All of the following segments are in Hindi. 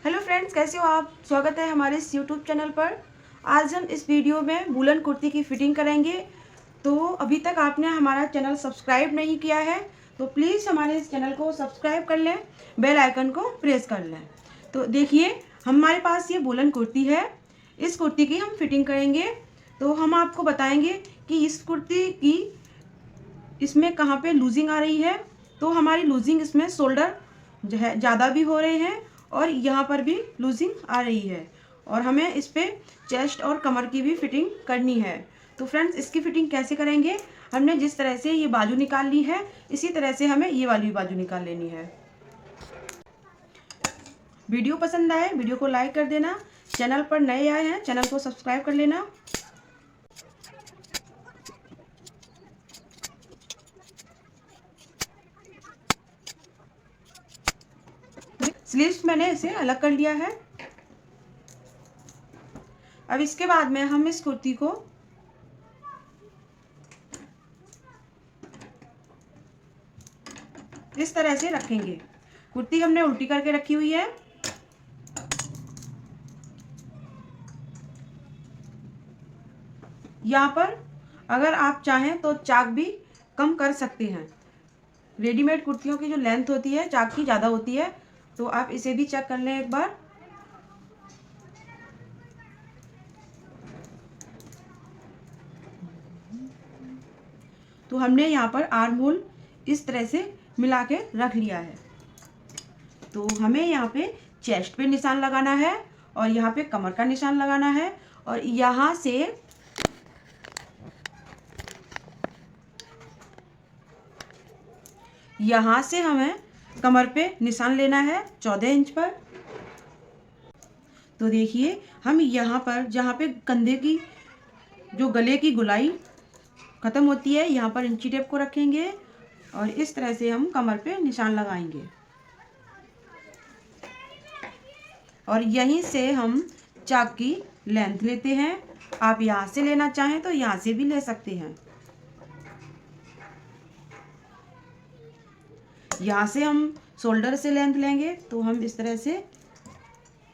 हेलो फ्रेंड्स, कैसे हो आप। स्वागत है हमारे इस यूट्यूब चैनल पर। आज हम इस वीडियो में वूलन कुर्ती की फिटिंग करेंगे। तो अभी तक आपने हमारा चैनल सब्सक्राइब नहीं किया है तो प्लीज़ हमारे इस चैनल को सब्सक्राइब कर लें, बेल आइकन को प्रेस कर लें। तो देखिए, हमारे पास ये वूलन कुर्ती है। इस कुर्ती की हम फिटिंग करेंगे। तो हम आपको बताएंगे कि इस कुर्ती की इसमें कहाँ पे लूजिंग आ रही है। तो हमारी लूजिंग इसमें शोल्डर जो है ज़्यादा भी हो रहे हैं और यहाँ पर भी लूजिंग आ रही है, और हमें इस पर चेस्ट और कमर की भी फिटिंग करनी है। तो फ्रेंड्स, इसकी फिटिंग कैसे करेंगे, हमने जिस तरह से ये बाजू निकाल ली है इसी तरह से हमें ये वाली बाजू निकाल लेनी है। वीडियो पसंद आए वीडियो को लाइक कर देना। चैनल पर नए आए हैं चैनल को सब्सक्राइब कर लेना। स्लीव्स मैंने इसे अलग कर लिया है। अब इसके बाद में हम इस कुर्ती को इस तरह से रखेंगे। कुर्ती हमने उल्टी करके रखी हुई है। यहाँ पर अगर आप चाहें तो चाक भी कम कर सकते हैं। रेडीमेड कुर्तियों की जो लेंथ होती है चाक की ज़्यादा होती है, तो आप इसे भी चेक कर लें एक बार। तो हमने यहाँ पर आर्म होल इस तरह से मिला के रख लिया है। तो हमें यहाँ पे चेस्ट पे निशान लगाना है और यहाँ पे कमर का निशान लगाना है, और यहाँ से हमें कमर पे निशान लेना है 14 इंच पर। तो देखिए, हम यहाँ पर जहाँ पे कंधे की जो गले की गोलाई ख़त्म होती है यहाँ पर इंची टेप को रखेंगे और इस तरह से हम कमर पे निशान लगाएंगे। और यहीं से हम चाक की लेंथ लेते हैं। आप यहाँ से लेना चाहें तो यहाँ से भी ले सकते हैं। यहाँ से हम शोल्डर से लेंथ लेंगे तो हम इस तरह से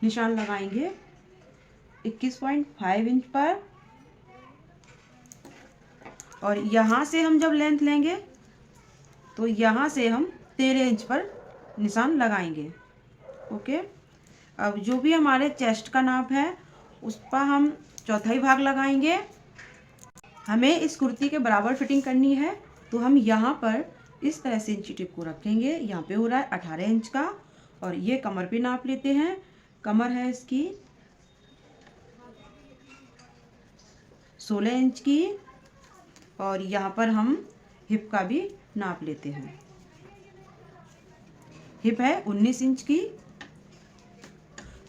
निशान लगाएंगे 21.5 इंच पर, और यहाँ से हम जब लेंथ लेंगे तो यहाँ से हम 13 इंच पर निशान लगाएंगे। ओके, अब जो भी हमारे चेस्ट का नाप है उस पर हम चौथाई भाग लगाएंगे। हमें इस कुर्ती के बराबर फिटिंग करनी है, तो हम यहाँ पर इस तरह से इंची टेप को रखेंगे। यहाँ पे हो रहा है 18 इंच का, और ये कमर पे नाप लेते हैं। कमर है इसकी 16 इंच की, और यहाँ पर हम हिप का भी नाप लेते हैं। हिप है 19 इंच की,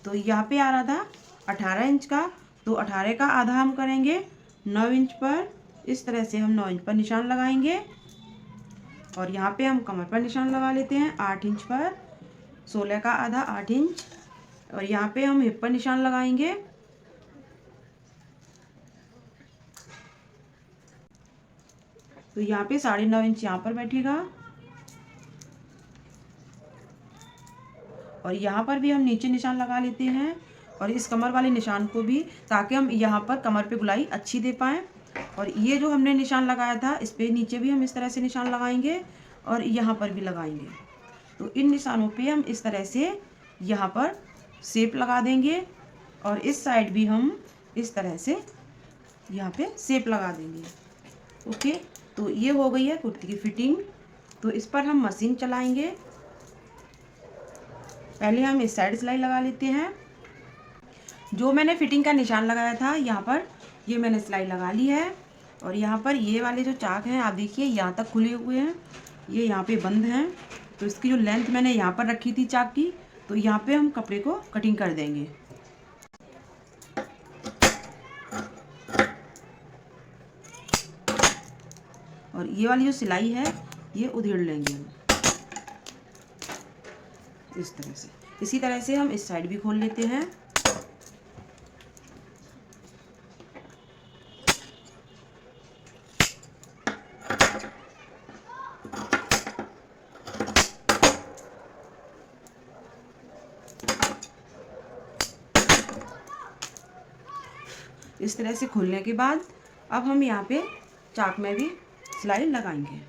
तो यहाँ पे आ रहा था 18 इंच का, तो 18 का आधा हम करेंगे 9 इंच पर। इस तरह से हम 9 इंच पर निशान लगाएंगे, और यहाँ पे हम कमर पर निशान लगा लेते हैं 8 इंच पर। 16 का आधा 8 इंच, और यहाँ पे हम हिप पर निशान लगाएंगे। तो यहाँ पे 9.5 इंच यहाँ पर बैठेगा, और यहाँ पर भी हम नीचे निशान लगा लेते हैं, और इस कमर वाले निशान को भी, ताकि हम यहाँ पर कमर पे गुलाई अच्छी दे पाएँ। और ये जो हमने निशान लगाया था इस पे नीचे भी हम इस तरह से निशान लगाएंगे और यहाँ पर भी लगाएंगे। तो इन निशानों पे हम इस तरह से यहाँ पर शेप लगा देंगे, और इस साइड भी हम इस तरह से यहाँ पे शेप लगा देंगे। ओके, तो ये हो गई है कुर्ती की फिटिंग। तो इस पर हम मशीन चलाएंगे। पहले हम इस साइड सिलाई लगा लेते हैं। जो मैंने फिटिंग का निशान लगाया था यहाँ पर, ये मैंने सिलाई लगा ली है। और यहाँ पर ये वाले जो चाक हैं आप देखिए यहाँ तक खुले हुए हैं, ये यहाँ पे बंद हैं। तो इसकी जो लेंथ मैंने यहाँ पर रखी थी चाक की, तो यहाँ पे हम कपड़े को कटिंग कर देंगे। और ये वाली जो सिलाई है ये उधेड़ लेंगे हम इस तरह से। इसी तरह से हम इस साइड भी खोल लेते हैं। इस तरह से खुलने के बाद अब हम यहाँ पे चाक में भी सिलाई लगाएंगे।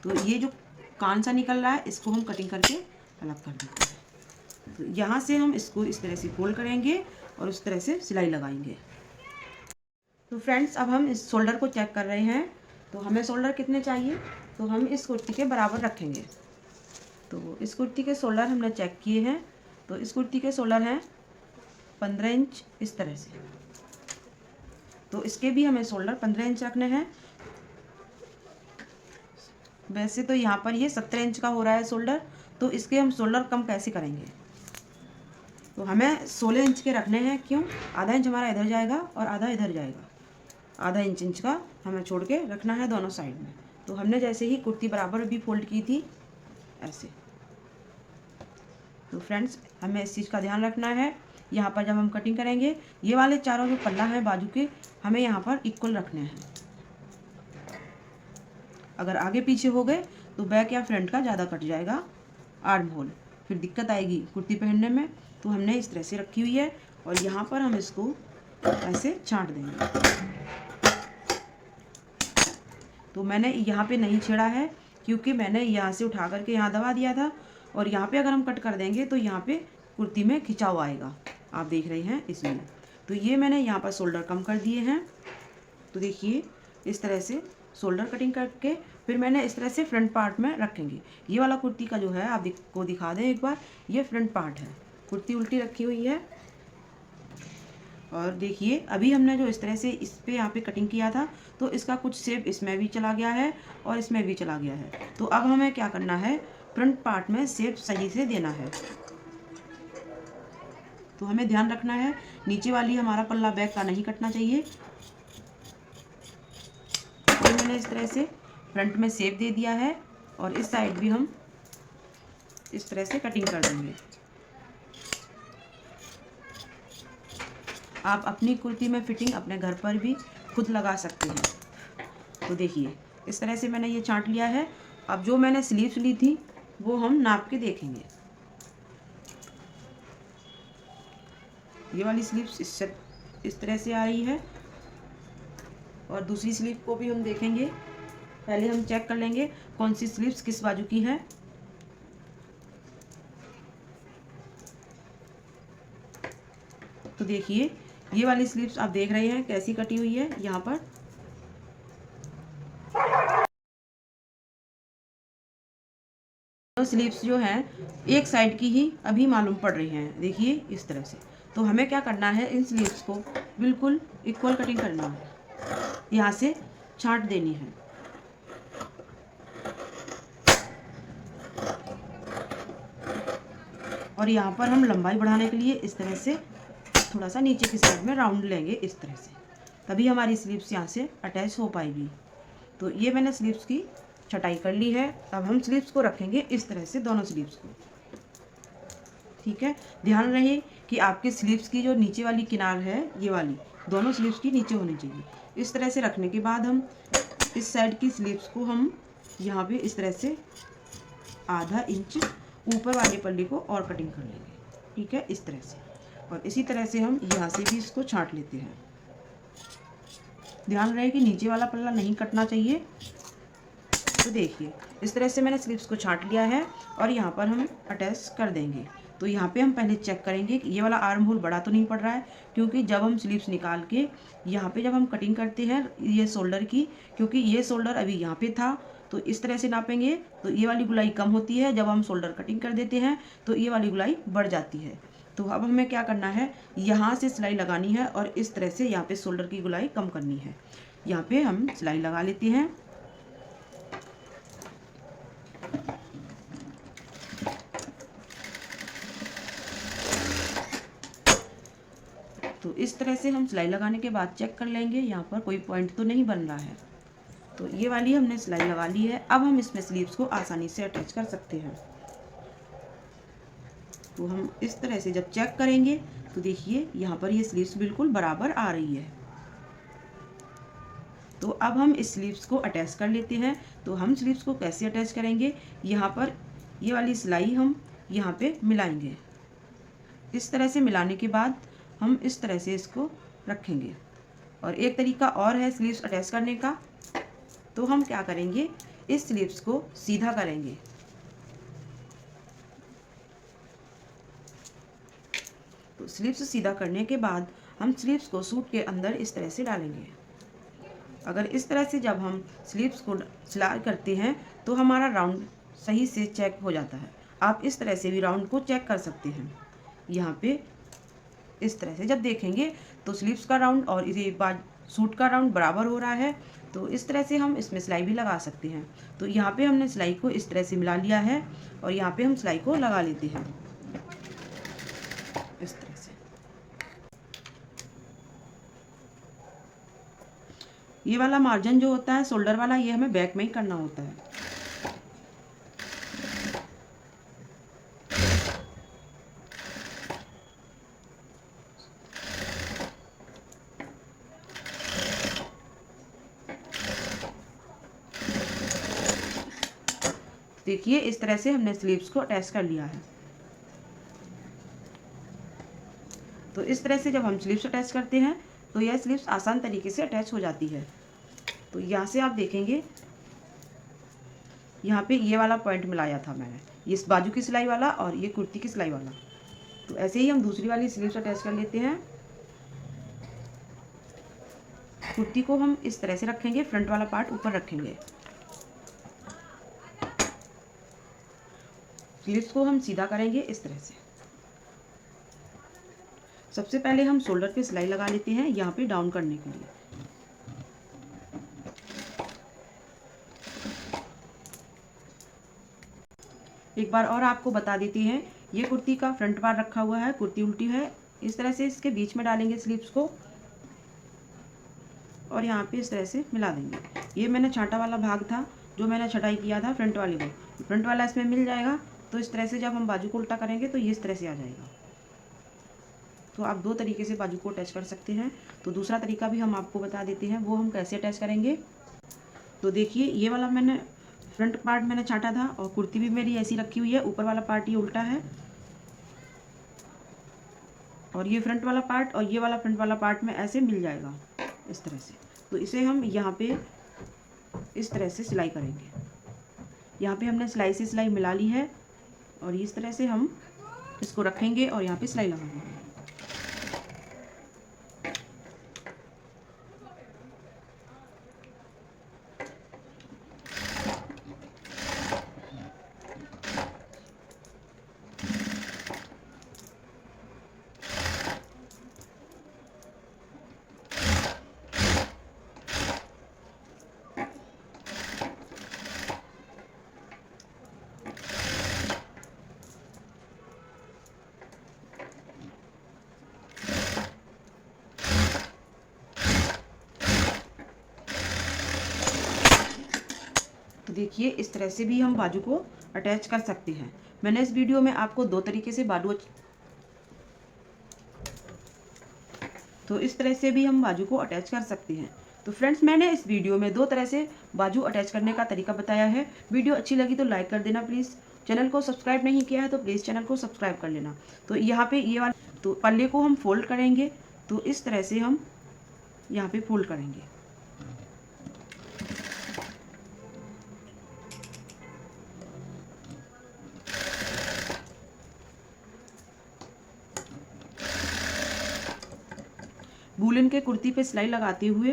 तो ये जो कान सा निकल रहा है इसको हम कटिंग करके अलग कर देते हैं। तो यहाँ से हम इसको इस तरह से फोल्ड करेंगे और उस तरह से सिलाई लगाएंगे। तो फ्रेंड्स, अब हम इस शोल्डर को चेक कर रहे हैं। तो हमें शोल्डर कितने चाहिए, तो हम इस कुर्ती के बराबर रखेंगे। तो इस कुर्ती के शोल्डर हमने चेक किए हैं। तो इस कुर्ती के शोल्डर हैं 15 इंच इस तरह से। तो इसके भी हमें शोल्डर 15 इंच रखने हैं। वैसे तो यहाँ पर ये 17 इंच का हो रहा है शोल्डर, तो इसके हम शोल्डर कम कैसे करेंगे। तो हमें 16 इंच के रखने हैं। क्यों, आधा इंच हमारा इधर जाएगा और आधा इधर जाएगा। आधा इंच का हमें छोड़ के रखना है दोनों साइड में। तो हमने जैसे ही कुर्ती बराबर भी फोल्ड की थी ऐसे। तो फ्रेंड्स, हमें इस चीज़ का ध्यान रखना है। यहाँ पर जब हम कटिंग करेंगे, ये वाले चारों जो पल्ला हैं बाजू के, हमें यहाँ पर इक्वल रखने हैं। अगर आगे पीछे हो गए तो बैक या फ्रंट का ज़्यादा कट जाएगा आर्म होल, फिर दिक्कत आएगी कुर्ती पहनने में। तो हमने इस तरह से रखी हुई है और यहाँ पर हम इसको ऐसे छांट देंगे। तो मैंने यहाँ पे नहीं छेड़ा है क्योंकि मैंने यहाँ से उठा करके यहाँ दबा दिया था, और यहाँ पे अगर हम कट कर देंगे तो यहाँ पे कुर्ती में खिंचाव आएगा, आप देख रहे हैं इसलिए। तो ये मैंने यहाँ पर शोल्डर कम कर दिए हैं। तो देखिए इस तरह से शोल्डर कटिंग करके फिर मैंने इस तरह से फ्रंट पार्ट में रखेंगे। ये वाला कुर्ती का जो है आपको दिखा दें एक बार, ये फ्रंट पार्ट है। कुर्ती उल्टी रखी हुई है और देखिए अभी हमने जो इस तरह से इस पे यहाँ पे कटिंग किया था तो इसका कुछ शेप इसमें भी चला गया है और इसमें भी चला गया है। तो अब हमें क्या करना है, फ्रंट पार्ट में शेप सही से देना है। तो हमें ध्यान रखना है नीचे वाली हमारा पल्ला बैक का नहीं कटना चाहिए। तो मैंने इस तरह से फ्रंट में शेप दे दिया है और इस साइड भी हम इस तरह से कटिंग कर देंगे। आप अपनी कुर्ती में फिटिंग अपने घर पर भी खुद लगा सकते हैं। तो देखिए इस तरह से मैंने ये छांट लिया है। अब जो मैंने स्लीव्स ली थी वो हम नाप के देखेंगे। ये वाली स्लीव्स इस तरह से आ रही है और दूसरी स्लीव को भी हम देखेंगे। पहले हम चेक कर लेंगे कौन सी स्लीव्स किस बाजू की है। तो देखिए ये वाली स्लीव्स आप देख रहे हैं कैसी कटी हुई है। यहाँ पर स्लीव्स जो हैं एक साइड की ही अभी मालूम पड़ रही हैं, देखिए इस तरह से। तो हमें क्या करना है, इन स्लीव्स को बिल्कुल इक्वल कटिंग करना है, यहाँ से छांट देनी है। और यहाँ पर हम लंबाई बढ़ाने के लिए इस तरह से थोड़ा सा नीचे की साइड में राउंड लेंगे इस तरह से, तभी हमारी स्लीव्स यहाँ से अटैच हो पाएगी। तो ये मैंने स्लीव्स की छटाई कर ली है। अब हम स्लीव्स को रखेंगे इस तरह से, दोनों स्लीव्स को। ठीक है, ध्यान रहे कि आपके स्लीव्स की जो नीचे वाली किनार है ये वाली दोनों स्लीव्स की नीचे होनी चाहिए। इस तरह से रखने के बाद हम इस साइड की स्लीव्स को हम यहाँ पे इस तरह से आधा इंच ऊपर वाले पल्ले को और कटिंग कर लेंगे। ठीक है, इस तरह से। और इसी तरह से हम यहाँ से भी इसको छांट लेते हैं। ध्यान रहे कि नीचे वाला पल्ला नहीं कटना चाहिए। तो देखिए इस तरह से मैंने स्लीव्स को छांट लिया है और यहाँ पर हम अटैच कर देंगे। तो यहाँ पे हम पहले चेक करेंगे कि ये वाला आर्म होल बड़ा तो नहीं पड़ रहा है, क्योंकि जब हम स्लीव्स निकाल के यहाँ पे जब हम कटिंग करते हैं ये शोल्डर की, क्योंकि ये शोल्डर अभी यहाँ पे था तो इस तरह से नापेंगे तो ये वाली गुलाई कम होती है। जब हम शोल्डर कटिंग कर देते हैं तो ये वाली गुलाई बढ़ जाती है। तो अब हमें क्या करना है, यहाँ से सिलाई लगानी है और इस तरह से यहाँ पे शोल्डर की गुलाई कम करनी है। यहाँ पे हम सिलाई लगा लेते हैं। तो इस तरह से हम सिलाई लगाने के बाद चेक कर लेंगे यहाँ पर कोई पॉइंट तो नहीं बन रहा है। तो ये वाली हमने सिलाई लगा ली है। अब हम इसमें स्लीव्स को आसानी से अटैच कर सकते हैं। तो हम इस तरह से जब चेक करेंगे तो देखिए यहाँ पर ये स्लीव्स बिल्कुल बराबर आ रही है। तो अब हम इस स्लीव्स को अटैच कर लेते हैं। तो हम स्लीव्स को कैसे अटैच करेंगे, यहाँ पर ये वाली सिलाई हम यहाँ पे मिलाएंगे। इस तरह से मिलाने के बाद हम इस तरह से इसको रखेंगे। और एक तरीका और है स्लीव्स अटैच करने का। तो हम क्या करेंगे, इस स्लीव्स को सीधा करेंगे। तो स्लीव्स सीधा करने के बाद हम स्लीव्स को सूट के अंदर इस तरह से डालेंगे। अगर इस तरह से जब हम स्लीव्स को सिलाई करते हैं तो हमारा राउंड सही से चेक हो जाता है। आप इस तरह से भी राउंड को चेक कर सकते हैं। यहाँ पे इस तरह से जब देखेंगे तो स्लीव्स का राउंड और ये सूट का राउंड बराबर हो रहा है। तो इस तरह से हम इसमें सिलाई भी लगा सकते हैं। तो यहाँ पे हमने सिलाई को इस तरह से मिला लिया है और यहाँ पे हम सिलाई को लगा लेते हैं इस तरह से। ये वाला मार्जिन जो होता है शोल्डर वाला, ये हमें बैक में ही करना होता है। देखिए इस तरह से हमने स्लीव्स को अटैच कर लिया है। तो इस तरह से जब हम स्लीव्स अटैच करते हैं तो यह स्लीव्स आसान तरीके से अटैच हो जाती है। तो यहाँ से आप देखेंगे, यहाँ पे ये वाला पॉइंट मिलाया था मैंने, ये बाजू की सिलाई वाला और ये कुर्ती की सिलाई वाला। तो ऐसे ही हम दूसरी वाली स्लीव्स अटैच कर लेते हैं। कुर्ती को हम इस तरह से रखेंगे, फ्रंट वाला पार्ट ऊपर रखेंगे। स्लीव्स को हम सीधा करेंगे इस तरह से। सबसे पहले हम शोल्डर पे सिलाई लगा लेते हैं, यहाँ पे डाउन करने के लिए। एक बार और आपको बता देती हैं, ये कुर्ती का फ्रंट पार्ट रखा हुआ है, कुर्ती उल्टी है। इस तरह से इसके बीच में डालेंगे स्लीव्स को और यहाँ पे इस तरह से मिला देंगे। ये मैंने छांटा वाला भाग था जो मैंने छटाई किया था फ्रंट वाले को, फ्रंट वाला इसमें मिल जाएगा। तो इस तरह से जब हम बाजू को उल्टा करेंगे तो ये इस तरह से आ जाएगा। तो आप दो तरीके से बाजू को अटैच कर सकते हैं। तो दूसरा तरीका भी हम आपको बता देते हैं, वो हम कैसे अटैच करेंगे। तो देखिए ये वाला मैंने फ्रंट पार्ट मैंने छाटा था और कुर्ती भी मेरी ऐसी रखी हुई है, ऊपर वाला पार्ट ये उल्टा है और ये फ्रंट वाला पार्ट और ये वाला फ्रंट वाला पार्ट में ऐसे मिल जाएगा इस तरह से। तो इसे हम यहाँ पे इस तरह से सिलाई करेंगे। यहाँ पे हमने सिलाई से सिलाई मिला ली है और इस तरह से हम इसको रखेंगे और यहाँ पे सिलाई लगाएंगे। तो देखिए इस तरह से भी हम बाजू को अटैच कर सकते हैं। मैंने इस वीडियो में आपको दो तरीके से तो इस तरह से भी हम बाजू को अटैच कर सकते हैं। तो फ्रेंड्स, मैंने इस वीडियो में दो तरह से बाजू अटैच करने का तरीका बताया है। वीडियो अच्छी लगी तो लाइक कर देना प्लीज़। चैनल को सब्सक्राइब नहीं किया है तो प्लीज़ चैनल को सब्सक्राइब कर लेना। तो यहाँ पे ये वाला तो पल्ले को हम फोल्ड करेंगे। तो इस तरह से हम यहाँ पे फोल्ड करेंगे। वूलन के कुर्ती पे सिलाई लगाते हुए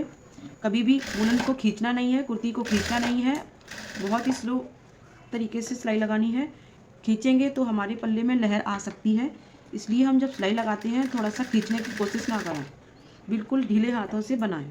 कभी भी वूलन को खींचना नहीं है, कुर्ती को खींचना नहीं है। बहुत ही स्लो तरीके से सिलाई लगानी है। खींचेंगे तो हमारे पल्ले में लहर आ सकती है, इसलिए हम जब सिलाई लगाते हैं थोड़ा सा खींचने की कोशिश ना करें, बिल्कुल ढीले हाथों से बनाएं।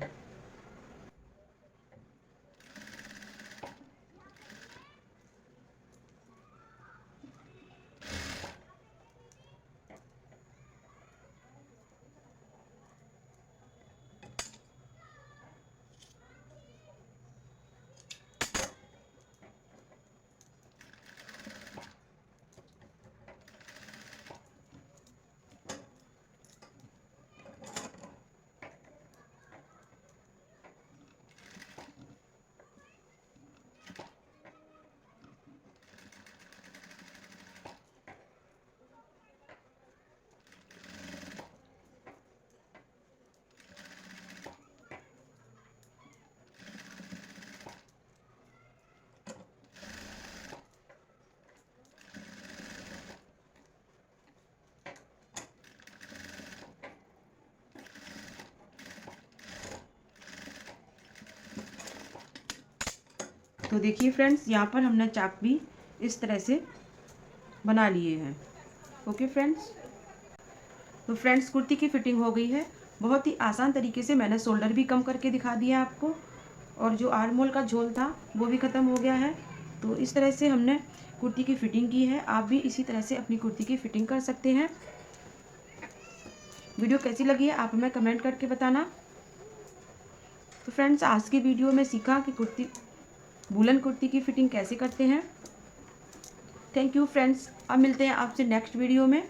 तो देखिए फ्रेंड्स, यहाँ पर हमने चाक भी इस तरह से बना लिए हैं। ओके फ्रेंड्स, तो फ्रेंड्स कुर्ती की फिटिंग हो गई है। बहुत ही आसान तरीके से मैंने शोल्डर भी कम करके दिखा दिया आपको, और जो आर्म होल का झोल था वो भी ख़त्म हो गया है। तो इस तरह से हमने कुर्ती की फिटिंग की है। आप भी इसी तरह से अपनी कुर्ती की फिटिंग कर सकते हैं। वीडियो कैसी लगी है आप हमें कमेंट करके बताना। तो फ्रेंड्स, आज की वीडियो में सीखा कि वूलन कुर्ती की फिटिंग कैसे करते हैं। थैंक यू फ्रेंड्स, अब मिलते हैं आपसे नेक्स्ट वीडियो में।